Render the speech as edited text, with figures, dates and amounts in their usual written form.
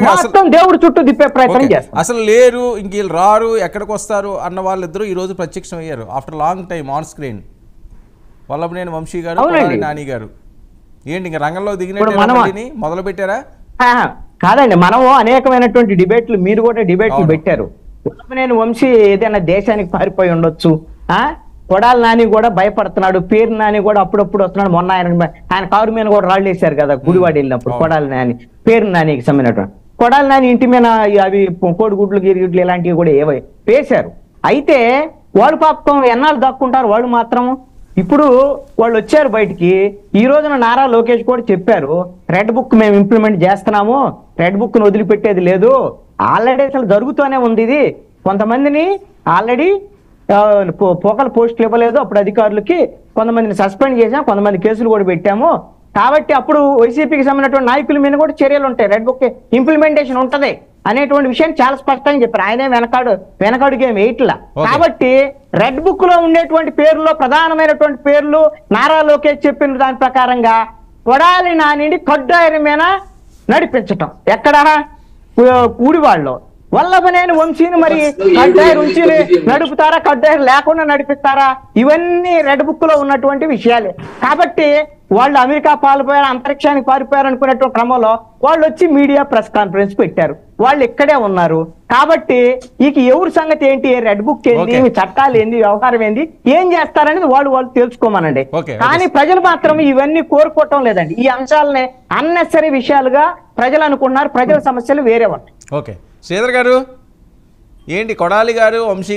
మొత్తం దేవుడు చుట్టూ తిప్పే ప్రయత్నం చేస్తారు. అసలు లేరు, ఇంక వీళ్ళు రారు, ఎక్కడికి వస్తారు అన్న వాళ్ళిద్దరూ ఈ రోజు ప్రత్యక్షం అయ్యారు after long time on screen. Vallabhaneni Vamsi garu, Kodali Nani గారు. ఏంటి ఇంకా రంగంలో దిగినట్టు మొదలు పెట్టారా? కాదండి, మనము అనేకమైనటువంటి డిబేట్లు, మీరు కూడా డిబేట్లు పెట్టారు. వల్లభనేని వంశీ ఏదైనా దేశానికి పారిపోయి ఉండొచ్చు, కొడాలి నాని కూడా భయపడుతున్నాడు, పేరు నాని కూడా అప్పుడప్పుడు వస్తున్నాడు. మొన్న ఆయన కారు మీద కూడా రాళ్ళు వేశారు కదా గుడివాడ వెళ్ళినప్పుడు. కొడాలి నాని, పేరు నానికి సంబంధించినటువంటి కొడాలి నాని ఇంటి మీద అవి కోడిగుడ్లు గిరిగుడ్లు ఇలాంటివి కూడా ఏవో వేశారు. అయితే వాళ్ళు పాపం ఎన్నాళ్ళు దాక్కుంటారు వాళ్ళు మాత్రం. ఇప్పుడు వాళ్ళు వచ్చారు బయటికి. ఈ రోజున నారా లోకేష్ కూడా చెప్పారు, రెడ్ బుక్ మేము ఇంప్లిమెంట్ చేస్తున్నాము, రెడ్ బుక్ ను వదిలిపెట్టేది లేదు. ఆల్రెడీ అసలు జరుగుతూనే ఉంది ఇది. కొంతమందిని ఆల్రెడీ పోకల పోస్టులు ఇవ్వలేదు అప్పుడు అధికారులకి, కొంతమందిని సస్పెండ్ చేసాం, కొంతమంది కేసులు కూడా పెట్టాము. కాబట్టి అప్పుడు వైసీపీకి సంబంధించినటువంటి నాయకుల మీద కూడా చర్యలు ఉంటాయి, రెడ్ బుక్ ఇంప్లిమెంటేషన్ ఉంటది అనేటువంటి విషయాన్ని చాలా స్పష్టంగా చెప్పారు. ఆయనే వెనకాడుగా వేయట్లా. కాబట్టి రెడ్ బుక్ లో ఉండేటువంటి పేర్లలో ప్రధానమైనటువంటి పేర్లు నారా లోకేష్ చెప్పిన దాని ప్రకారంగా కొడాలి నానిని కడ్డాయిల మీద నడిపించటం. ఎక్కడ? ఊడివాళ్ళలో. వల్లభనేని వంశీని మరి కడ్డాయిరు ఉంచి నడుపుతారా, కడ్డాయిరు లేకుండా నడిపిస్తారా? ఇవన్నీ రెడ్ బుక్ లో ఉన్నటువంటి విషయాలే. కాబట్టి వాళ్ళు అమెరికా పారిపోయారు, అంతరిక్షానికి పారిపోయారు అనుకునేటువంటి క్రమంలో వాళ్ళు వచ్చి మీడియా ప్రెస్ కాన్ఫరెన్స్ పెట్టారు. వాళ్ళు ఇక్కడే ఉన్నారు. కాబట్టి ఇక ఎవరి సంగతి ఏంటి, రెడ్ బుక్ ఏంది, చట్టాలు ఏంది, వ్యవహారం ఏంది, ఏం చేస్తారనేది వాళ్ళు తెలుసుకోమనండి. కానీ ప్రజలు మాత్రం ఇవన్నీ కోరుకోవటం లేదండి. ఈ అంశాలనే అన్నెసరీ విషయాలుగా ప్రజలు అనుకుంటున్నారు. ప్రజల సమస్యలు వేరే ఉన్నాయి. ఓకే శ్రీధర్ గారు, ఏంటి కొడాలి గారు, వంశీ